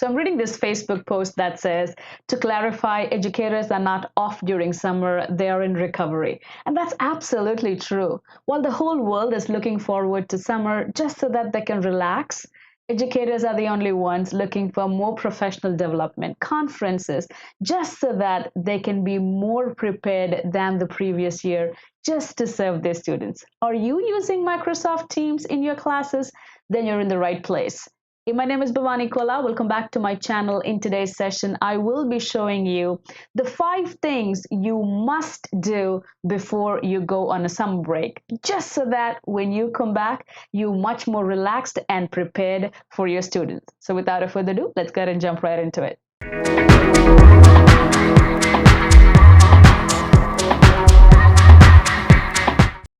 So I'm reading this Facebook post that says, to clarify, educators are not off during summer, they are in recovery. And that's absolutely true. While the whole world is looking forward to summer just so that they can relax, educators are the only ones looking for more professional development, conferences, just so that they can be more prepared than the previous year just to serve their students. Are you using Microsoft Teams in your classes? Then you're in the right place. Hey, my name is Bhavani Kola. Welcome back to my channel. In today's session, I will be showing you the 5 things you must do before you go on a summer break, just so that when you come back, you're much more relaxed and prepared for your students. So without further ado, let's go ahead and jump right into it.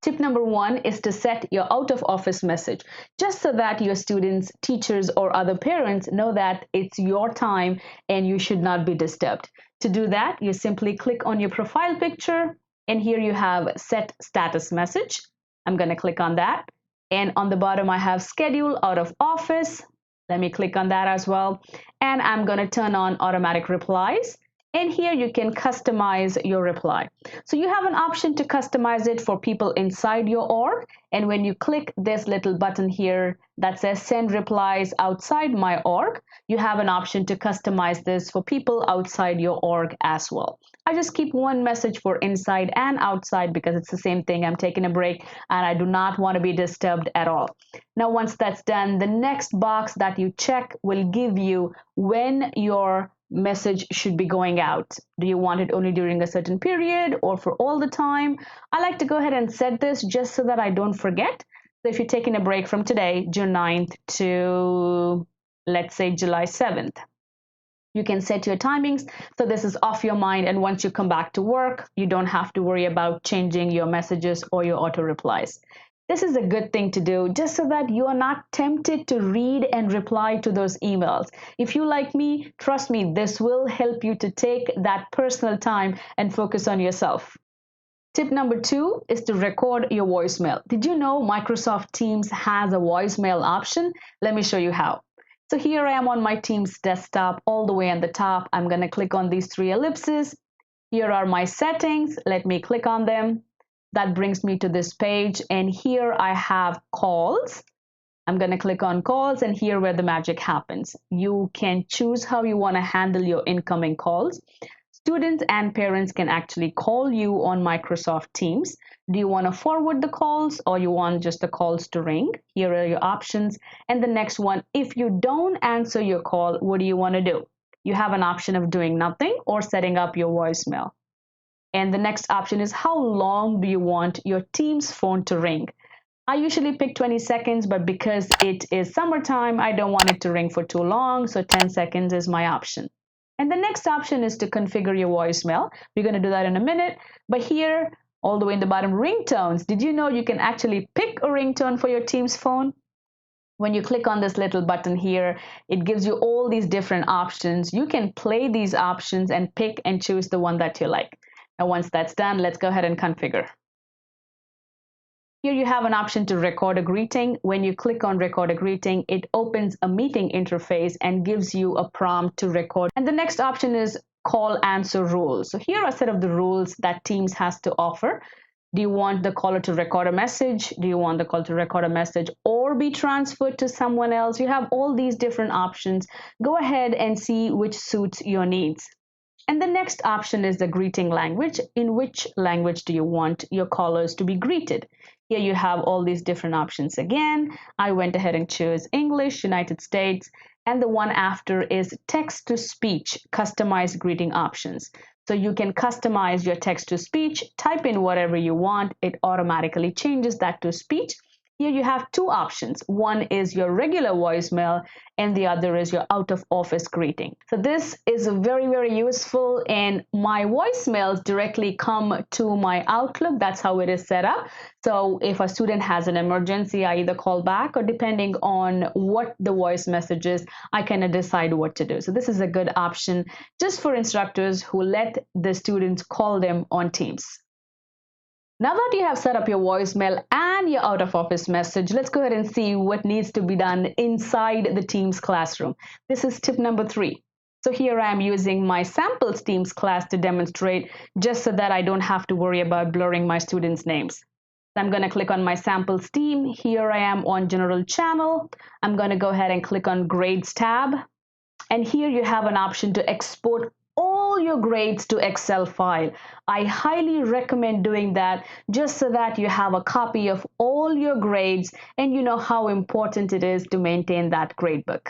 Tip number 1 is to set your out of office message, just so that your students, teachers, or other parents know that it's your time and you should not be disturbed. To do that, you simply click on your profile picture, and here you have set status message. I'm going to click on that. And on the bottom, I have schedule out of office. Let me click on that as well. And I'm going to turn on automatic replies. And here you can customize your reply. So you have an option to customize it for people inside your org. And when you click this little button here that says send replies outside my org, you have an option to customize this for people outside your org as well. I just keep one message for inside and outside because it's the same thing. I'm taking a break and I do not want to be disturbed at all. Now, once that's done, the next box that you check will give you when your message should be going out. Do you want it only during a certain period or for all the time? I like to go ahead and set this just so that I don't forget. So if you're taking a break from today, June 9th to, let's say, July 7th, you can set your timings so this is off your mind, and once you come back to work, you don't have to worry about changing your messages or your auto replies. This is a good thing to do just so that you are not tempted to read and reply to those emails. If you like me, trust me, this will help you to take that personal time and focus on yourself. Tip number 2 is to record your voicemail. Did you know Microsoft Teams has a voicemail option? Let me show you how. So here I am on my Teams desktop, all the way on the top. I'm going to click on these 3 ellipses. Here are my settings. Let me click on them. That brings me to this page, and here I have calls. I'm going to click on calls, and here where the magic happens. You can choose how you want to handle your incoming calls. Students and parents can actually call you on Microsoft Teams. Do you want to forward the calls or you want just the calls to ring? Here are your options. And the next one, if you don't answer your call, what do you want to do? You have an option of doing nothing or setting up your voicemail. And the next option is how long do you want your Teams phone to ring? I usually pick 20 seconds, but because it is summertime, I don't want it to ring for too long, so 10 seconds is my option. And the next option is to configure your voicemail. We're going to do that in a minute, but here, all the way in the bottom, ringtones. Did you know you can actually pick a ringtone for your Teams phone? When you click on this little button here, it gives you all these different options. You can play these options and pick and choose the one that you like. Now, once that's done, let's go ahead and configure. Here you have an option to record a greeting. When you click on record a greeting, it opens a meeting interface and gives you a prompt to record. And the next option is call answer rules. So here are a set of the rules that Teams has to offer. Do you want the caller to record a message? Do you want the caller to record a message or be transferred to someone else? You have all these different options. Go ahead and see which suits your needs. And the next option is the greeting language. In which language do you want your callers to be greeted? Here you have all these different options again. I went ahead and chose English, United States, and the one after is text to speech, customized greeting options. So you can customize your text to speech, type in whatever you want, it automatically changes that to speech. Here you have 2 options. One is your regular voicemail and the other is your out of office greeting. So this is very, very useful, and my voicemails directly come to my Outlook. That's how it is set up. So if a student has an emergency, I either call back, or depending on what the voice message is, I can decide what to do. So this is a good option just for instructors who let the students call them on Teams. Now that you have set up your voicemail and your out of office message, let's go ahead and see what needs to be done inside the Teams classroom. This is tip number 3. So here I am using my samples Teams class to demonstrate, just so that I don't have to worry about blurring my students' names. So I'm going to click on my samples team. Here I am on general channel. I'm going to go ahead and click on grades tab. And here you have an option to export all your grades to Excel file. I highly recommend doing that, just so that you have a copy of all your grades and you know how important it is to maintain that gradebook.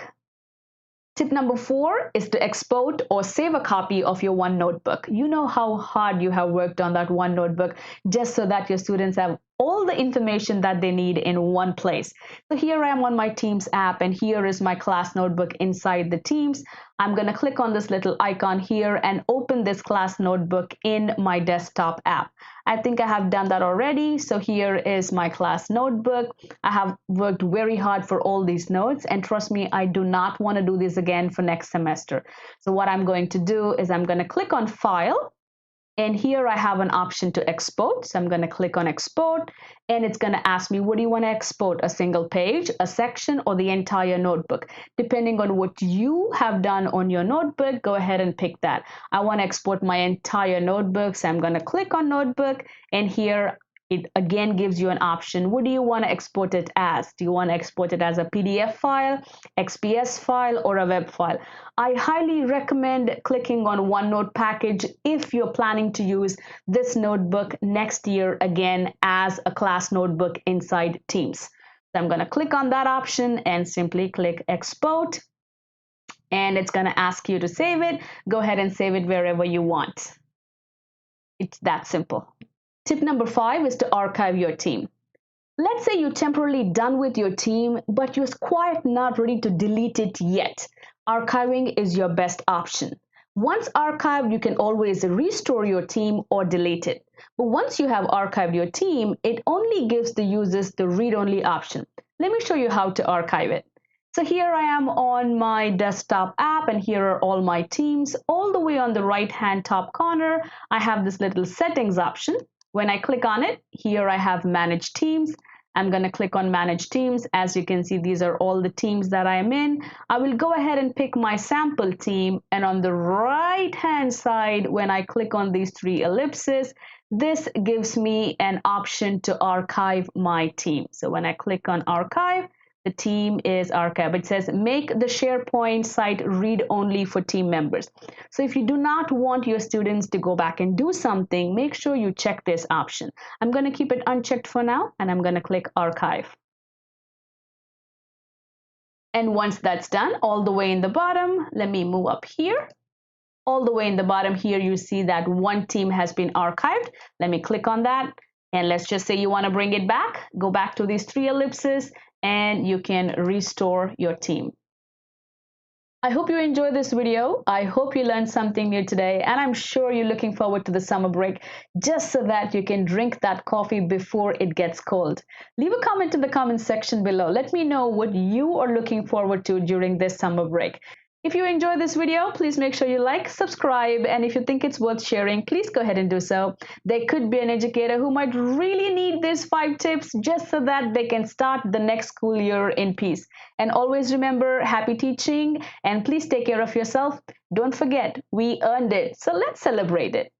Tip number 4 is to export or save a copy of your OneNote book. You know how hard you have worked on that OneNote book, just so that your students have all the information that they need in one place. So here I am on my Teams app, and here is my class notebook inside the Teams. I'm going to click on this little icon here and open this class notebook in my desktop app. I think I have done that already. So here is my class notebook. I have worked very hard for all these notes, and trust me, I do not want to do this again for next semester. So what I'm going to do is I'm going to click on File. And here I have an option to export. So I'm going to click on export, and it's going to ask me, what do you want to export? A single page, a section, or the entire notebook? Depending on what you have done on your notebook, go ahead and pick that. I want to export my entire notebook. So I'm going to click on notebook, and here it again gives you an option. What do you want to export it as? Do you want to export it as a PDF file, XPS file, or a web file? I highly recommend clicking on OneNote package if you're planning to use this notebook next year again as a class notebook inside Teams. So I'm going to click on that option and simply click export. And it's going to ask you to save it. Go ahead and save it wherever you want. It's that simple. Tip number 5 is to archive your team. Let's say you're temporarily done with your team, but you're quite not ready to delete it yet. Archiving is your best option. Once archived, you can always restore your team or delete it. But once you have archived your team, it only gives the users the read-only option. Let me show you how to archive it. So here I am on my desktop app, and here are all my teams. All the way on the right-hand top corner, I have this little settings option. When I click on it, here I have Manage Teams. I'm going to click on Manage Teams. As you can see, these are all the teams that I am in. I will go ahead and pick my sample team. And on the right-hand side, when I click on these 3 ellipses, this gives me an option to archive my team. So when I click on Archive, the team is archived. It says make the SharePoint site read only for team members. So if you do not want your students to go back and do something, make sure you check this option. I'm going to keep it unchecked for now, and I'm going to click archive. And once that's done, all the way in the bottom, let me move up here. All the way in the bottom here, you see that one team has been archived. Let me click on that. And let's just say you want to bring it back. Go back to these 3 ellipses, and you can restore your team. I hope you enjoyed this video. I hope you learned something new today, and I'm sure you're looking forward to the summer break, just so that you can drink that coffee before it gets cold. Leave a comment in the comment section below. Let me know what you are looking forward to during this summer break. If you enjoyed this video, please make sure you like, subscribe, and if you think it's worth sharing, please go ahead and do so. There could be an educator who might really need these 5 tips just so that they can start the next school year in peace. And always remember, happy teaching, and please take care of yourself. Don't forget, we earned it, so let's celebrate it.